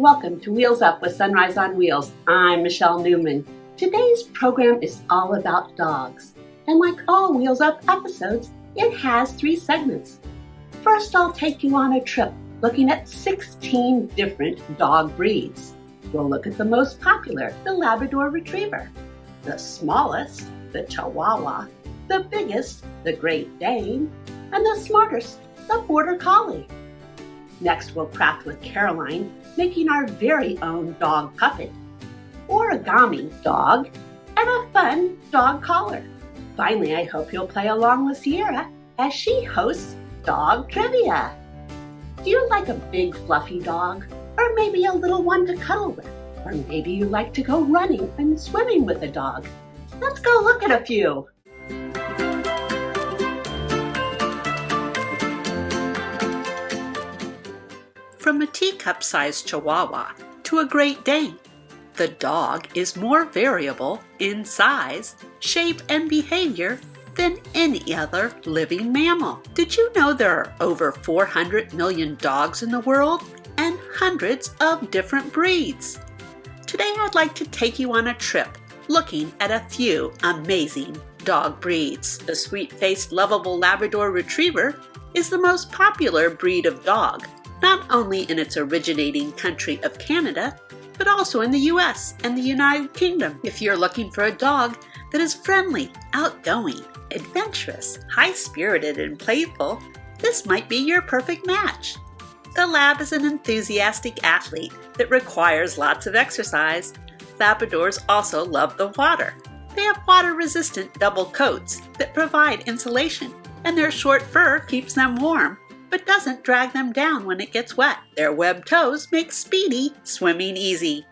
Welcome to Wheels Up with Sunrise on Wheels. I'm Michelle Newman. Today's program is all about dogs. And like all Wheels Up episodes, it has 3 segments. First, I'll take you on a trip looking at 16 different dog breeds. We'll look at the most popular, the Labrador Retriever, the smallest, the Chihuahua, the biggest, the Great Dane, and the smartest, the Border Collie. Next, we'll craft with Caroline, making our very own dog puppet, origami dog, and a fun dog collar. Finally, I hope you'll play along with Ciera as she hosts Dog Trivia. Do you like a big fluffy dog? Or maybe a little one to cuddle with? Or maybe you like to go running and swimming with a dog? Let's go look at a few. From a teacup-sized Chihuahua to a Great Dane, the dog is more variable in size, shape, and behavior than any other living mammal. Did you know there are over 400 million dogs in the world and hundreds of different breeds? Today I'd like to take you on a trip looking at a few amazing dog breeds. The sweet-faced, lovable Labrador Retriever is the most popular breed of dog, not only in its originating country of Canada, but also in the US and the United Kingdom. If you're looking for a dog that is friendly, outgoing, adventurous, high-spirited, and playful, this might be your perfect match. The Lab is an enthusiastic athlete that requires lots of exercise. Labradors also love the water. They have water-resistant double coats that provide insulation, and their short fur keeps them warm, but doesn't drag them down when it gets wet. Their webbed toes make speedy swimming easy.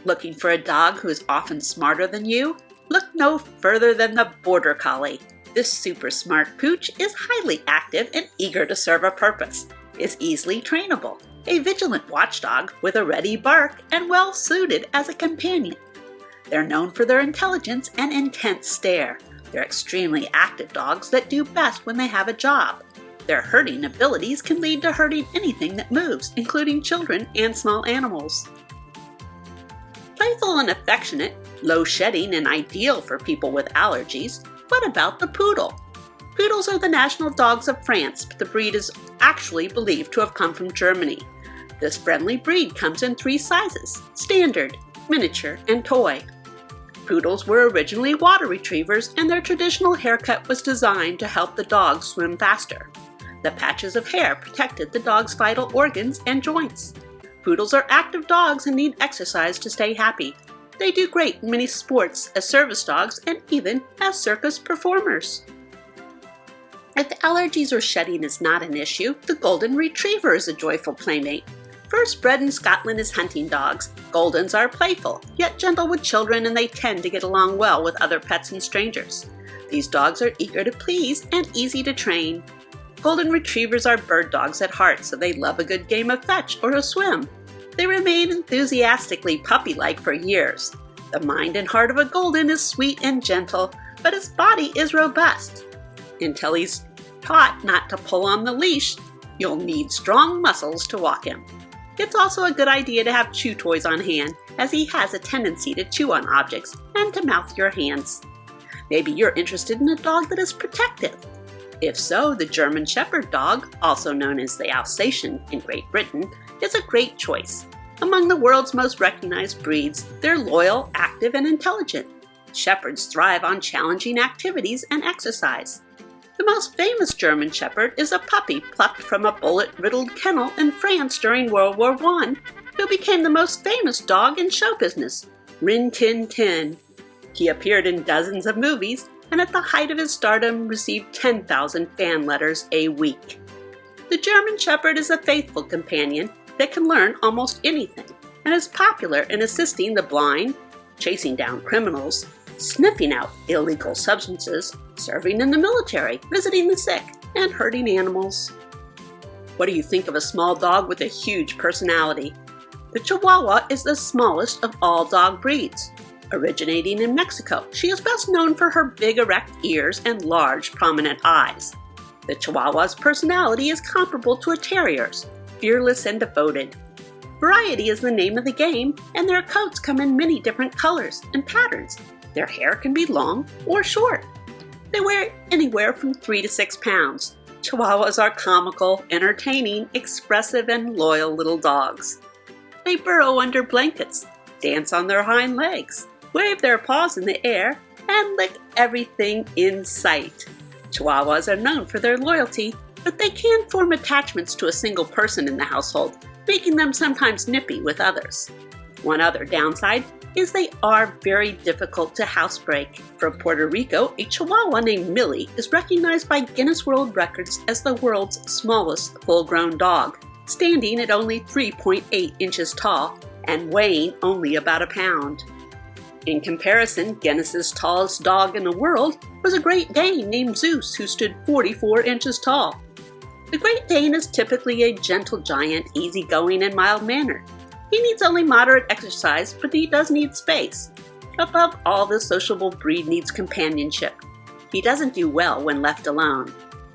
Looking for a dog who is often smarter than you? Look no further than the Border Collie. This super smart pooch is highly active and eager to serve a purpose, is easily trainable, a vigilant watchdog with a ready bark, and well suited as a companion. They're known for their intelligence and intense stare. They're extremely active dogs that do best when they have a job. Their herding abilities can lead to herding anything that moves, including children and small animals. Playful and affectionate, low shedding, and ideal for people with allergies. What about the Poodle? Poodles are the national dogs of France, but the breed is actually believed to have come from Germany. This friendly breed comes in 3 sizes: standard, miniature, and toy. Poodles were originally water retrievers, and their traditional haircut was designed to help the dogs swim faster. The patches of hair protected the dog's vital organs and joints. Poodles are active dogs and need exercise to stay happy. They do great in many sports as service dogs and even as circus performers. If allergies or shedding is not an issue, the Golden Retriever is a joyful playmate. First bred in Scotland as hunting dogs, Goldens are playful, yet gentle with children, and they tend to get along well with other pets and strangers. These dogs are eager to please and easy to train. Golden Retrievers are bird dogs at heart, so they love a good game of fetch or a swim. They remain enthusiastically puppy-like for years. The mind and heart of a Golden is sweet and gentle, but his body is robust. Until he's taught not to pull on the leash, you'll need strong muscles to walk him. It's also a good idea to have chew toys on hand, as he has a tendency to chew on objects and to mouth your hands. Maybe you're interested in a dog that is protective. If so, the German Shepherd dog, also known as the Alsatian in Great Britain, is a great choice. Among the world's most recognized breeds, they're loyal, active, and intelligent. Shepherds thrive on challenging activities and exercise. The most famous German Shepherd is a puppy plucked from a bullet-riddled kennel in France during World War I, who became the most famous dog in show business, Rin Tin Tin. He appeared in dozens of movies, and at the height of his stardom received 10,000 fan letters a week. The German Shepherd is a faithful companion that can learn almost anything, and is popular in assisting the blind, chasing down criminals, sniffing out illegal substances, serving in the military, visiting the sick, and herding animals. What do you think of a small dog with a huge personality? The Chihuahua is the smallest of all dog breeds. Originating in Mexico, she is best known for her big erect ears and large prominent eyes. The Chihuahua's personality is comparable to a terrier's, fearless and devoted. Variety is the name of the game, and their coats come in many different colors and patterns. Their hair can be long or short. They weigh anywhere from 3 to 6 pounds. Chihuahuas are comical, entertaining, expressive, and loyal little dogs. They burrow under blankets, dance on their hind legs, wave their paws in the air, and lick everything in sight. Chihuahuas are known for their loyalty, but they can form attachments to a single person in the household, making them sometimes nippy with others. One other downside is they are very difficult to housebreak. From Puerto Rico, a Chihuahua named Millie is recognized by Guinness World Records as the world's smallest full-grown dog, standing at only 3.8 inches tall and weighing only about a pound. In comparison, Guinness's tallest dog in the world was a Great Dane named Zeus, who stood 44 inches tall. The Great Dane is typically a gentle giant, easygoing and mild-mannered. He needs only moderate exercise, but he does need space. Above all, this sociable breed needs companionship. He doesn't do well when left alone.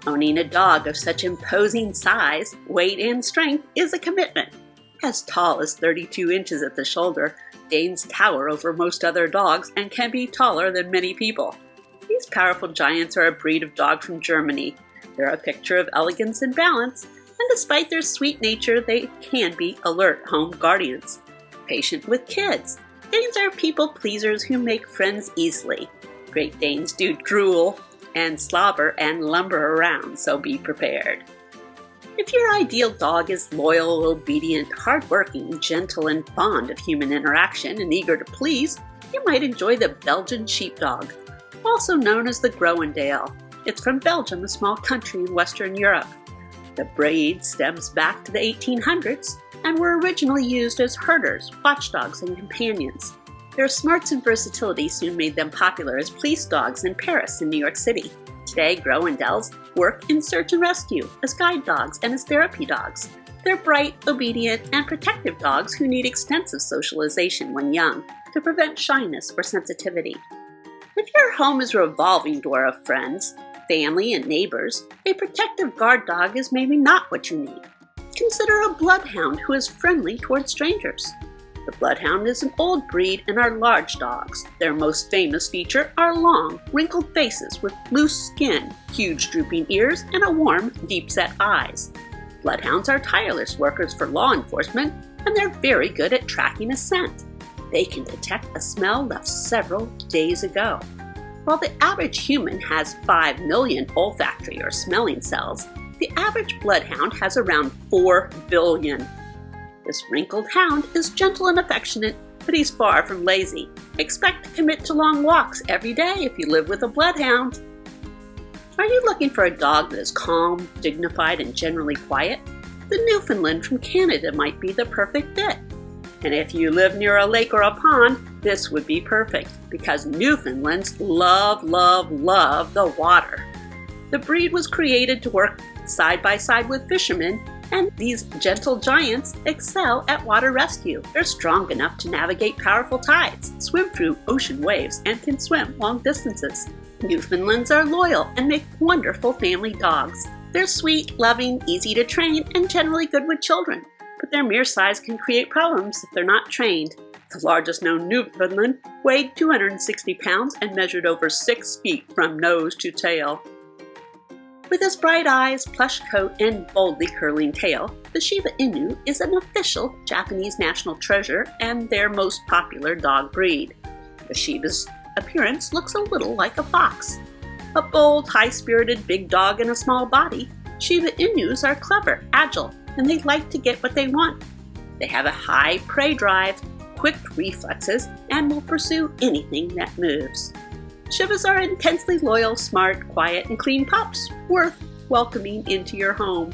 Owning a dog of such imposing size, weight, and strength is a commitment. As tall as 32 inches at the shoulder, Danes tower over most other dogs and can be taller than many people. These powerful giants are a breed of dog from Germany. They're a picture of elegance and balance, and despite their sweet nature, they can be alert home guardians. Patient with kids, Danes are people pleasers who make friends easily. Great Danes do drool and slobber and lumber around, so be prepared. If your ideal dog is loyal, obedient, hardworking, gentle, and fond of human interaction and eager to please, you might enjoy the Belgian Sheepdog, also known as the Groendael. It's from Belgium, a small country in Western Europe. The breed stems back to the 1800s and were originally used as herders, watchdogs, and companions. Their smarts and versatility soon made them popular as police dogs in Paris and New York City. Today, Groendaels work in search and rescue, as guide dogs, and as therapy dogs. They're bright, obedient, and protective dogs who need extensive socialization when young to prevent shyness or sensitivity. If your home is a revolving door of friends, family, and neighbors, a protective guard dog is maybe not what you need. Consider a bloodhound who is friendly toward strangers. The bloodhound is an old breed and are large dogs. Their most famous feature are long, wrinkled faces with loose skin, huge drooping ears, and a warm, deep-set eyes. Bloodhounds are tireless workers for law enforcement, and they're very good at tracking a scent. They can detect a smell left several days ago. While the average human has 5 million olfactory or smelling cells, the average bloodhound has around 4 billion. This wrinkled hound is gentle and affectionate, but he's far from lazy. Expect to commit to long walks every day if you live with a bloodhound. Are you looking for a dog that is calm, dignified, and generally quiet? The Newfoundland from Canada might be the perfect fit. And if you live near a lake or a pond, this would be perfect, because Newfoundlands love the water. The breed was created to work side by side with fishermen, and these gentle giants excel at water rescue. They're strong enough to navigate powerful tides, swim through ocean waves, and can swim long distances. Newfoundlands are loyal and make wonderful family dogs. They're sweet, loving, easy to train, and generally good with children, but their mere size can create problems if they're not trained. The largest known Newfoundland weighed 260 pounds and measured over 6 feet from nose to tail. With his bright eyes, plush coat, and boldly curling tail, the Shiba Inu is an official Japanese national treasure and their most popular dog breed. The Shiba's appearance looks a little like a fox. A bold, high-spirited big dog in a small body, Shiba Inus are clever, agile, and they like to get what they want. They have a high prey drive, quick reflexes, and will pursue anything that moves. Shibas are intensely loyal, smart, quiet, and clean pups, worth welcoming into your home.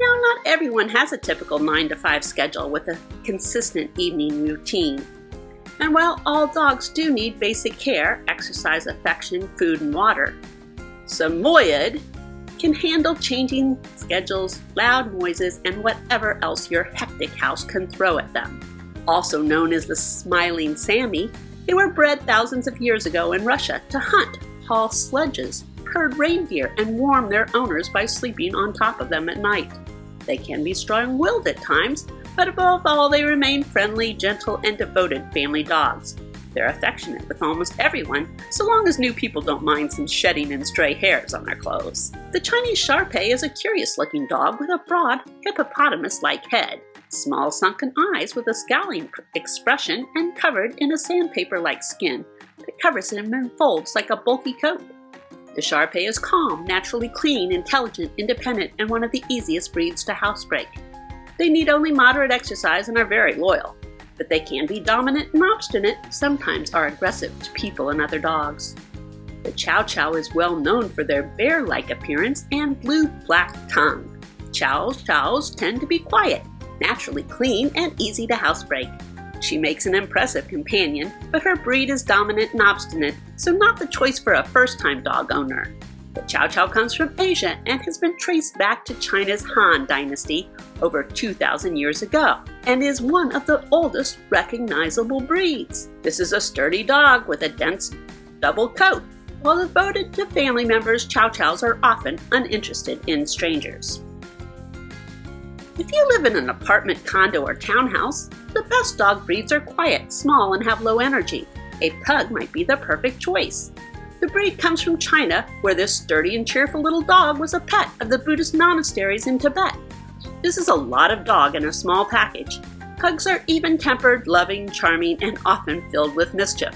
Now, not everyone has a typical 9-to-5 schedule with a consistent evening routine. And while all dogs do need basic care, exercise, affection, food, and water, Samoyed can handle changing schedules, loud noises, and whatever else your hectic house can throw at them. Also known as the Smiling Sammy, they were bred thousands of years ago in Russia to hunt, haul sledges, herd reindeer, and warm their owners by sleeping on top of them at night. They can be strong-willed at times, But above all, they remain friendly, gentle, and devoted family dogs. They're affectionate with almost everyone, so long as new people don't mind some shedding and stray hairs on their clothes. The Chinese Shar Pei is a curious-looking dog with a broad, hippopotamus-like head, small sunken eyes with a scowling expression, and covered in a sandpaper-like skin that covers him in folds like a bulky coat. The Shar Pei is calm, naturally clean, intelligent, independent, and one of the easiest breeds to housebreak. They need only moderate exercise and are very loyal. But they can be dominant and obstinate, sometimes are aggressive to people and other dogs. The Chow Chow is well known for their bear-like appearance and blue-black tongue. Chows tend to be quiet, naturally clean, and easy to housebreak. She makes an impressive companion, but her breed is dominant and obstinate, so not the choice for a first-time dog owner. The Chow Chow comes from Asia and has been traced back to China's Han Dynasty over 2,000 years ago, and is one of the oldest recognizable breeds. This is a sturdy dog with a dense double coat. While devoted to family members, Chow Chows are often uninterested in strangers. If you live in an apartment, condo, or townhouse, the best dog breeds are quiet, small, and have low energy. A pug might be the perfect choice. The breed comes from China, where this sturdy and cheerful little dog was a pet of the Buddhist monasteries in Tibet. This is a lot of dog in a small package. Pugs are even-tempered, loving, charming, and often filled with mischief.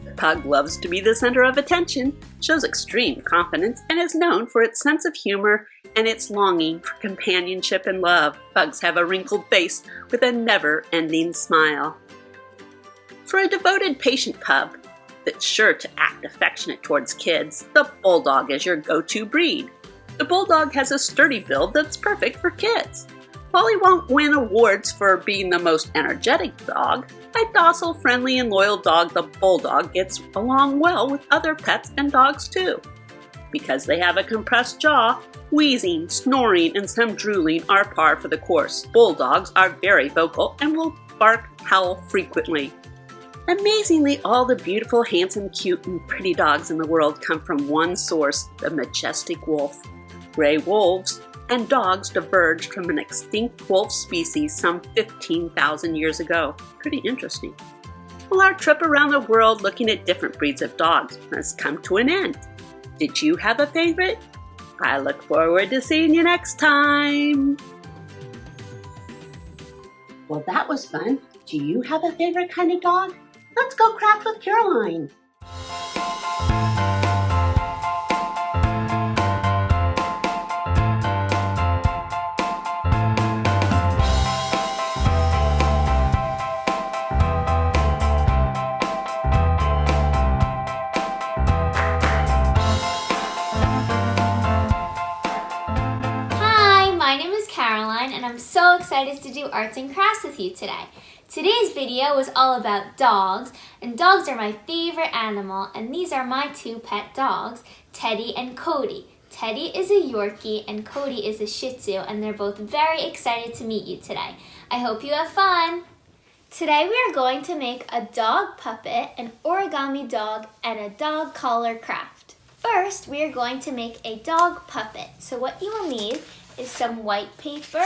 The pug loves to be the center of attention, shows extreme confidence, and is known for its sense of humor and its longing for companionship and love. Pugs have a wrinkled face with a never-ending smile. For a devoted, patient pup that's sure to act affectionate towards kids, the Bulldog is your go-to breed. The Bulldog has a sturdy build that's perfect for kids. While he won't win awards for being the most energetic dog, a docile, friendly, and loyal dog, the Bulldog gets along well with other pets and dogs too. Because they have a compressed jaw, wheezing, snoring, and some drooling are par for the course. Bulldogs are very vocal and will bark, howl frequently. Amazingly, all the beautiful, handsome, cute, and pretty dogs in the world come from one source, the majestic wolf. Gray wolves and dogs diverged from an extinct wolf species some 15,000 years ago. Pretty interesting. Well, our trip around the world looking at different breeds of dogs has come to an end. Did you have a favorite? I look forward to seeing you next time. Well, that was fun. Do you have a favorite kind of dog? Let's go craft with Caroline. Hi, my name is Caroline and I'm so excited to do arts and crafts with you today. Today's video was all about dogs, and dogs are my favorite animal, and these are my two pet dogs, Teddy and Cody. Teddy is a Yorkie and Cody is a Shih Tzu, and they're both very excited to meet you today. I hope you have fun! Today we are going to make a dog puppet, an origami dog, and a dog collar craft. First, we are going to make a dog puppet. So what you will need is some white paper,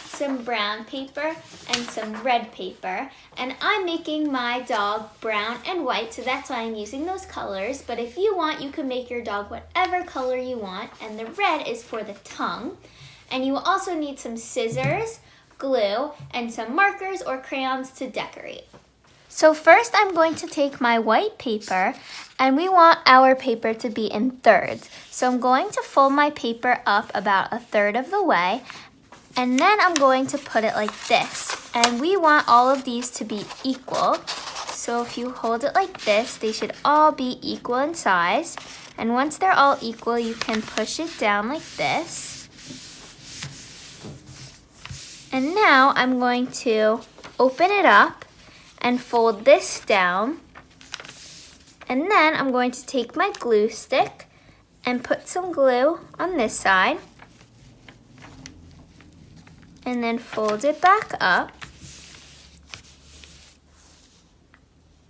some brown paper, and some red paper. And I'm making my dog brown and white, so that's why I'm using those colors. But if you want, you can make your dog whatever color you want. And the red is for the tongue. And you will also need some scissors, glue, and some markers or crayons to decorate. So first I'm going to take my white paper, and we want our paper to be in thirds. So I'm going to fold my paper up about a third of the way, and then I'm going to put it like this. And we want all of these to be equal. So if you hold it like this, they should all be equal in size. And once they're all equal, you can push it down like this. And now I'm going to open it up and fold this down. And then I'm going to take my glue stick and put some glue on this side. And then fold it back up.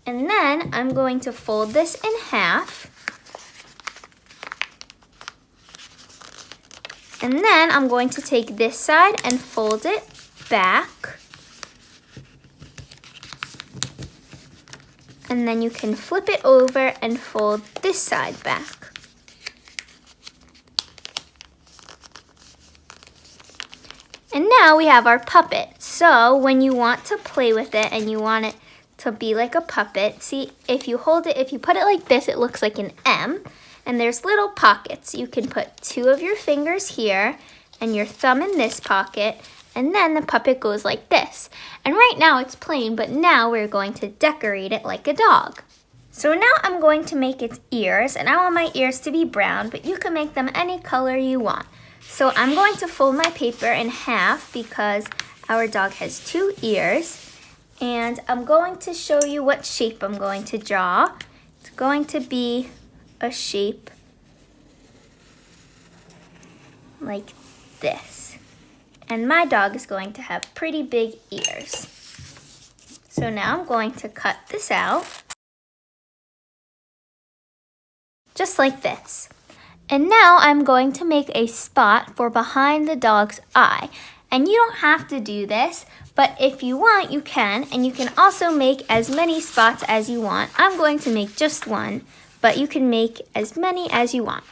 And then I'm going to fold this in half. And then I'm going to take this side and fold it back. And then you can flip it over and fold this side back. And now we have our puppet. So when you want to play with it and you want it to be like a puppet, see, if you hold it, if you put it like this, it looks like an M. And there's little pockets. You can put 2 of your fingers here and your thumb in this pocket, and then the puppet goes like this. And right now it's plain, but now we're going to decorate it like a dog. So now I'm going to make its ears, and I want my ears to be brown, but you can make them any color you want. So I'm going to fold my paper in half because our dog has 2 ears, and I'm going to show you what shape I'm going to draw. It's going to be a shape like this. And my dog is going to have pretty big ears. So now I'm going to cut this out, just like this. And now I'm going to make a spot for behind the dog's eye. And you don't have to do this, but if you want, you can. And you can also make as many spots as you want. I'm going to make just one, but you can make as many as you want.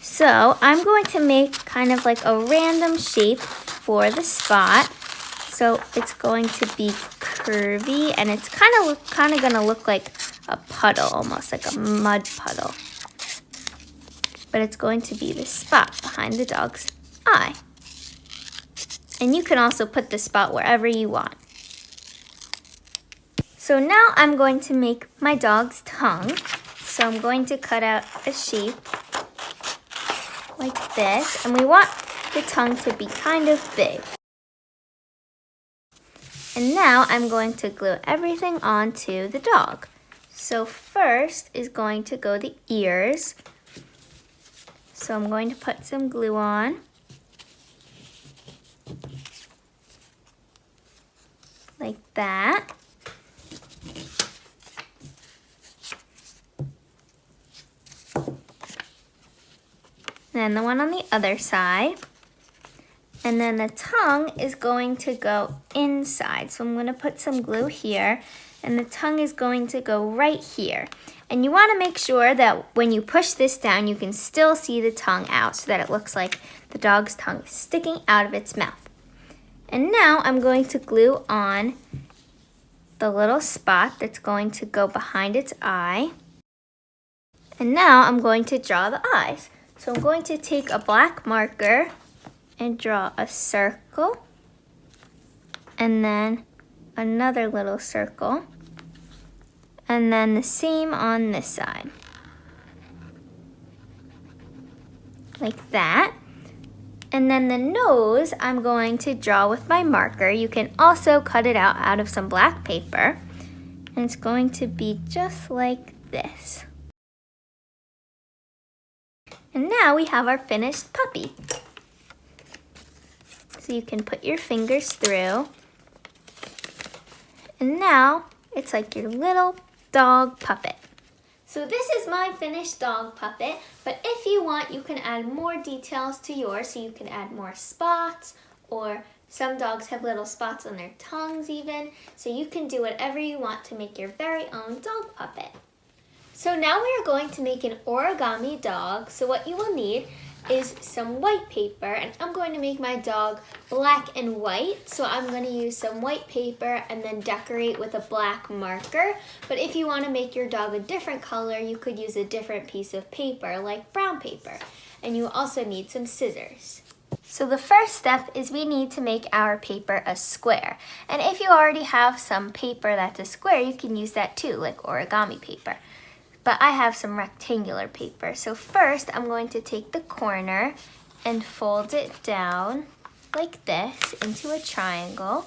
So I'm going to make kind of like a random shape for the spot. So it's going to be curvy, and it's kind of going to look like a puddle, almost like a mud puddle. But it's going to be the spot behind the dog's eye. And you can also put the spot wherever you want. So now I'm going to make my dog's tongue. So I'm going to cut out a shape like this, and we want the tongue to be kind of big. And now I'm going to glue everything onto the dog. So first is going to go the ears. So I'm going to put some glue on. Like that. Then the one on the other side. And then the tongue is going to go inside. So I'm going to put some glue here, and the tongue is going to go right here. And you want to make sure that when you push this down, you can still see the tongue out so that it looks like the dog's tongue is sticking out of its mouth. And now I'm going to glue on the little spot that's going to go behind its eye. And now I'm going to draw the eyes. So I'm going to take a black marker and draw a circle, and then another little circle, and then the same on this side. Like that. And then the nose I'm going to draw with my marker. You can also cut it out of some black paper. And it's going to be just like this. And now we have our finished puppy. So you can put your fingers through. And now it's like your little dog puppet. So this is my finished dog puppet, but if you want, you can add more details to yours. So you can add more spots, or some dogs have little spots on their tongues even. So you can do whatever you want to make your very own dog puppet. So now we are going to make an origami dog. So what you will need is some white paper, and I'm going to make my dog black and white. So I'm going to use some white paper and then decorate with a black marker. But if you want to make your dog a different color, you could use a different piece of paper like brown paper. And you also need some scissors. So the first step is we need to make our paper a square. And if you already have some paper that's a square, you can use that too, like origami paper. But I have some rectangular paper. So first I'm going to take the corner and fold it down like this into a triangle.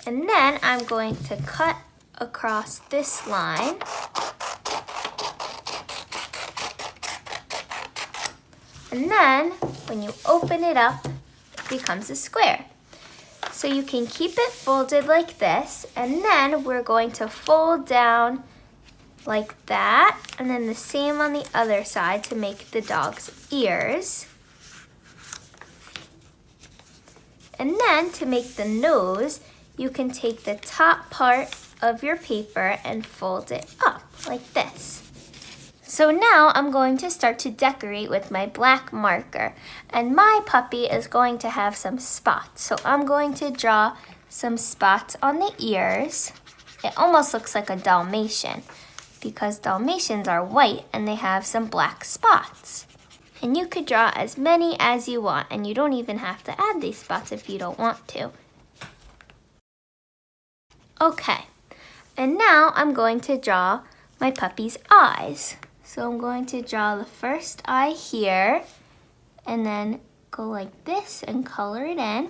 And then I'm going to cut across this line. And then when you open it up, it becomes a square. So you can keep it folded like this, and then we're going to fold down like that, and then the same on the other side to make the dog's ears. And then to make the nose, you can take the top part of your paper and fold it up like this. So now I'm going to start to decorate with my black marker, and my puppy is going to have some spots. So I'm going to draw some spots on the ears. It almost looks like a Dalmatian because Dalmatians are white and they have some black spots. And you could draw as many as you want, and you don't even have to add these spots if you don't want to. Okay, and now I'm going to draw my puppy's eyes. So I'm going to draw the first eye here, and then go like this and color it in.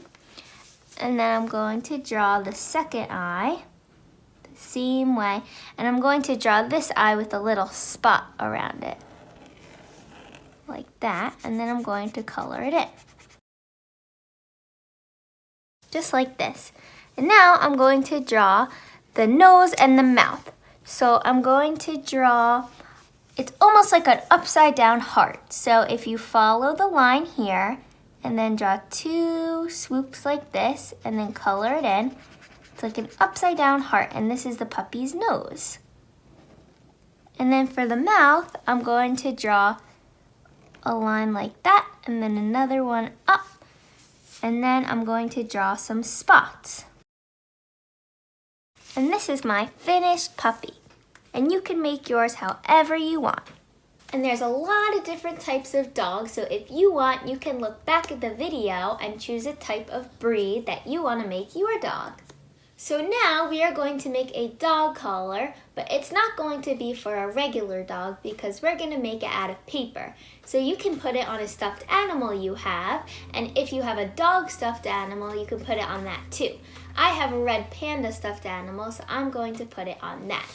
And then I'm going to draw the second eye the same way, and I'm going to draw this eye with a little spot around it. Like that, and then I'm going to color it in. Just like this. And now I'm going to draw the nose and the mouth. So I'm going to draw, it's almost like an upside down heart. So if you follow the line here, and then draw 2 swoops like this, and then color it in, it's like an upside down heart, and this is the puppy's nose. And then for the mouth, I'm going to draw a line like that, and then another one up, and then I'm going to draw some spots. And this is my finished puppy, and you can make yours however you want. And there's a lot of different types of dogs, so if you want, you can look back at the video and choose a type of breed that you want to make your dog. So now we are going to make a dog collar, but it's not going to be for a regular dog because we're going to make it out of paper. So you can put it on a stuffed animal you have, and if you have a dog stuffed animal, you can put it on that too. I have a red panda stuffed animal, so I'm going to put it on that.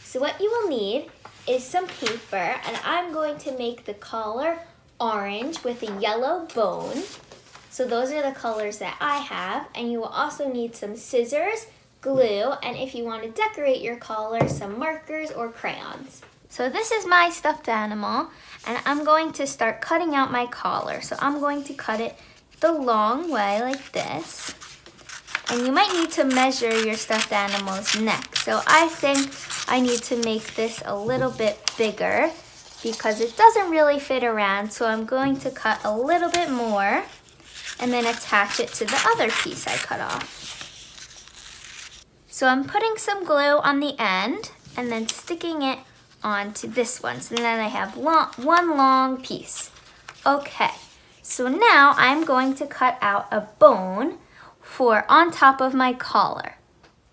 So what you will need is some paper, and I'm going to make the collar orange with a yellow bone. So those are the colors that I have, and you will also need some scissors, glue, and if you want to decorate your collar, some markers or crayons. So this is my stuffed animal, and I'm going to start cutting out my collar. So I'm going to cut it the long way like this. And you might need to measure your stuffed animal's neck. So I think I need to make this a little bit bigger because it doesn't really fit around. So I'm going to cut a little bit more and then attach it to the other piece I cut off. So I'm putting some glue on the end and then sticking it onto this one. So then I have one long piece. Okay, so now I'm going to cut out a bone for on top of my collar.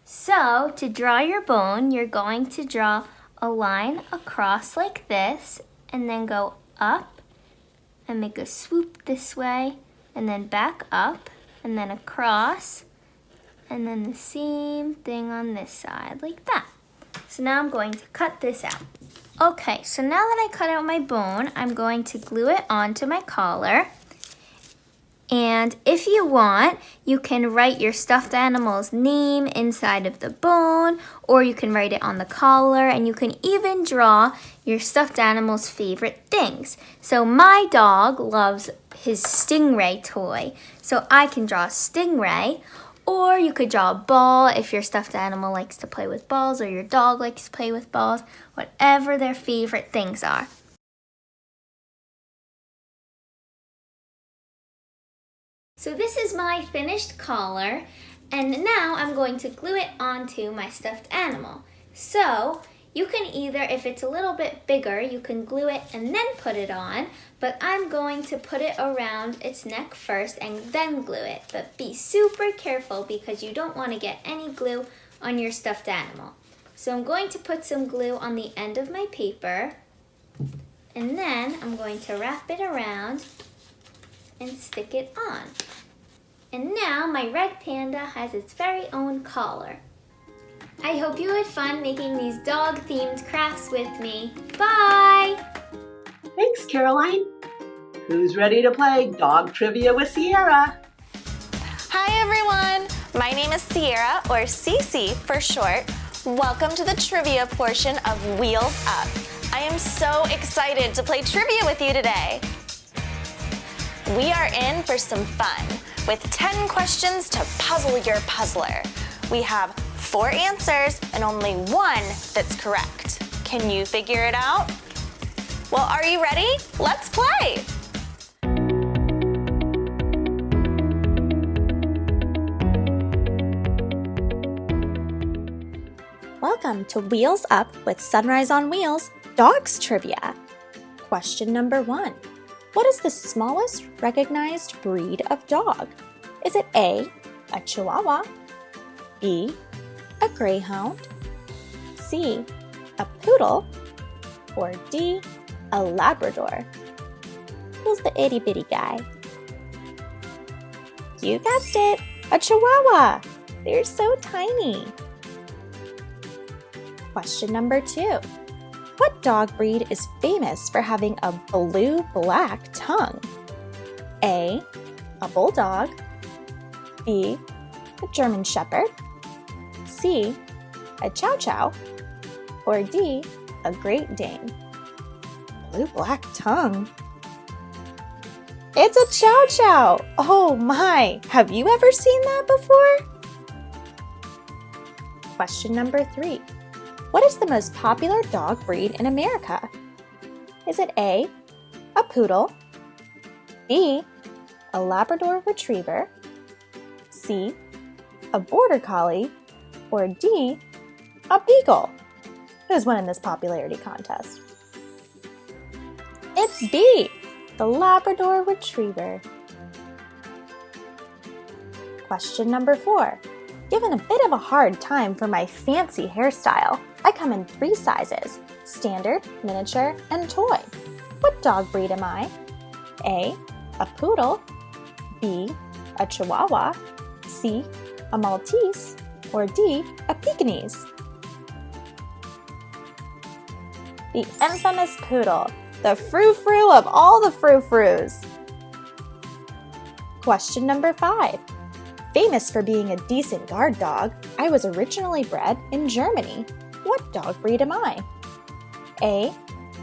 So to draw your bone, you're going to draw a line across like this and then go up and make a swoop this way and then back up and then across and then the same thing on this side like that. So now I'm going to cut this out. Okay, so now that I cut out my bone, I'm going to glue it onto my collar. And if you want, you can write your stuffed animal's name inside of the bone, or you can write it on the collar, and you can even draw your stuffed animal's favorite things. So my dog loves his stingray toy, so I can draw a stingray, or you could draw a ball if your stuffed animal likes to play with balls, or your dog likes to play with balls, whatever their favorite things are. So this is my finished collar, and now I'm going to glue it onto my stuffed animal. So you can either, if it's a little bit bigger, you can glue it and then put it on, but I'm going to put it around its neck first and then glue it. But be super careful because you don't want to get any glue on your stuffed animal. So I'm going to put some glue on the end of my paper, and then I'm going to wrap it around and stick it on. And now my red panda has its very own collar. I hope you had fun making these dog-themed crafts with me. Bye! Thanks, Caroline. Who's ready to play Dog Trivia with Ciera? Hi everyone! My name is Ciera, or Cece for short. Welcome to the trivia portion of Wheels Up. I am so excited to play trivia with you today. We are in for some fun with 10 questions to puzzle your puzzler. We have 4 answers and only 1 that's correct. Can you figure it out? Well, are you ready? Let's play! Welcome to Wheels Up with Sunrise on Wheels Dogs Trivia. Question number 1. What is the smallest recognized breed of dog? Is it A, a Chihuahua, B, a Greyhound, C, a Poodle, or D, a Labrador? Who's the itty bitty guy? You guessed it, a Chihuahua. They're so tiny. Question number 2. What dog breed is famous for having a blue-black tongue? A, a Bulldog, B, a German Shepherd, C, a Chow Chow, or D, a Great Dane? Blue-black tongue? It's a Chow Chow! Oh my! Have you ever seen that before? Question number 3. What is the most popular dog breed in America? Is it A, a Poodle, B, a Labrador Retriever, C, a Border Collie, or D, a Beagle? Who's winning this popularity contest? It's B, the Labrador Retriever. Question number 4. Given a bit of a hard time for my fancy hairstyle, I come in 3 sizes: standard, miniature, and toy. What dog breed am I? A, a Poodle, B, a Chihuahua, C, a Maltese, or D, a Pekingese? The infamous Poodle, the frou-frou of all the frou-frous. Question number 5. Famous for being a decent guard dog, I was originally bred in Germany. What dog breed am I? A,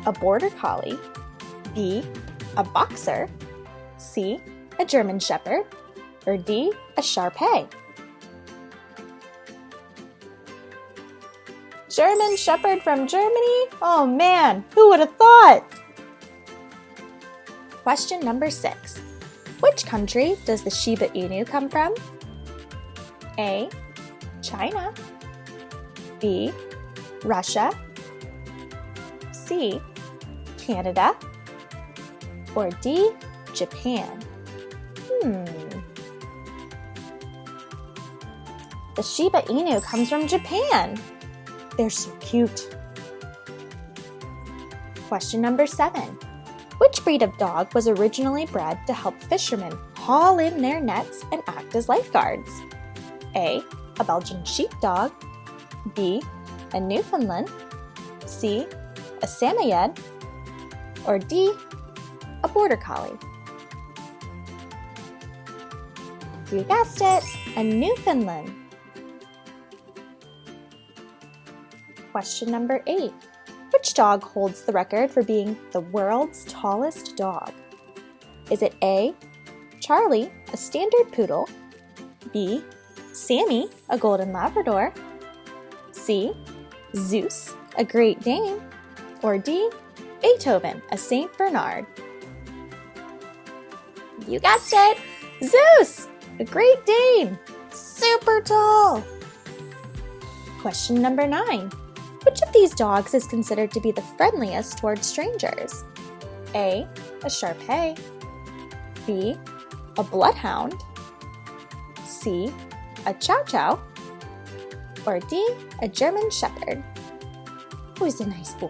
a Border Collie, B, a Boxer, C, a German Shepherd, or D, a Shar-Pei? German Shepherd from Germany? Oh man, who would have thought? Question number 6. Which country does the Shiba Inu come from? A, China, B, Russia, C, Canada, or D, Japan? The Shiba Inu comes from Japan. They're so cute. Question number 7. Which breed of dog was originally bred to help fishermen haul in their nets and act as lifeguards? A, a Belgian Sheepdog, B, a Newfoundland, C, a Samoyed, or D, a Border Collie? You guessed it, a Newfoundland. Question number 8. Which dog holds the record for being the world's tallest dog? Is it A, Charlie, a standard poodle, B, Sammy, a golden Labrador, C, Zeus, a Great Dane, or D, Beethoven, a Saint Bernard? You guessed it! Zeus, a Great Dane! Super tall! Question number 9. Which of these dogs is considered to be the friendliest towards strangers? A, a Shar-Pei, B, a Bloodhound, C, a Chow Chow, or D, a German Shepherd? Who's a nice boy?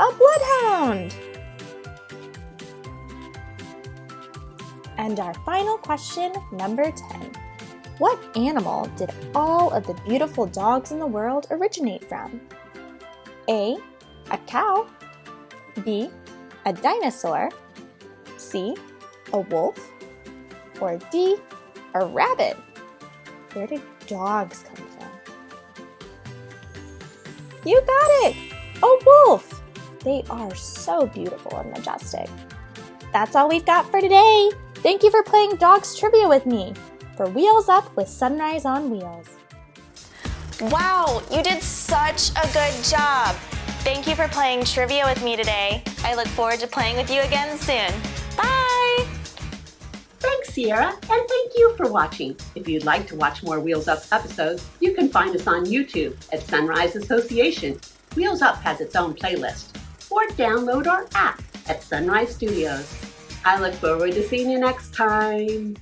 A Bloodhound! And our final question, number 10. What animal did all of the beautiful dogs in the world originate from? A, a cow, B, a dinosaur, C, a wolf, or D, a rabbit? Where did dogs come from? You got it! A wolf! They are so beautiful and majestic. That's all we've got for today. Thank you for playing Dogs Trivia with me. for Wheels Up with Sunrise on Wheels. Wow, you did such a good job. Thank you for playing trivia with me today. I look forward to playing with you again soon. Bye! Thanks, Ciera, and thank you for watching. If you'd like to watch more Wheels Up episodes, you can find us on YouTube at Sunrise Association. Wheels Up has its own playlist. Or download our app at Sunrise Studios. I look forward to seeing you next time.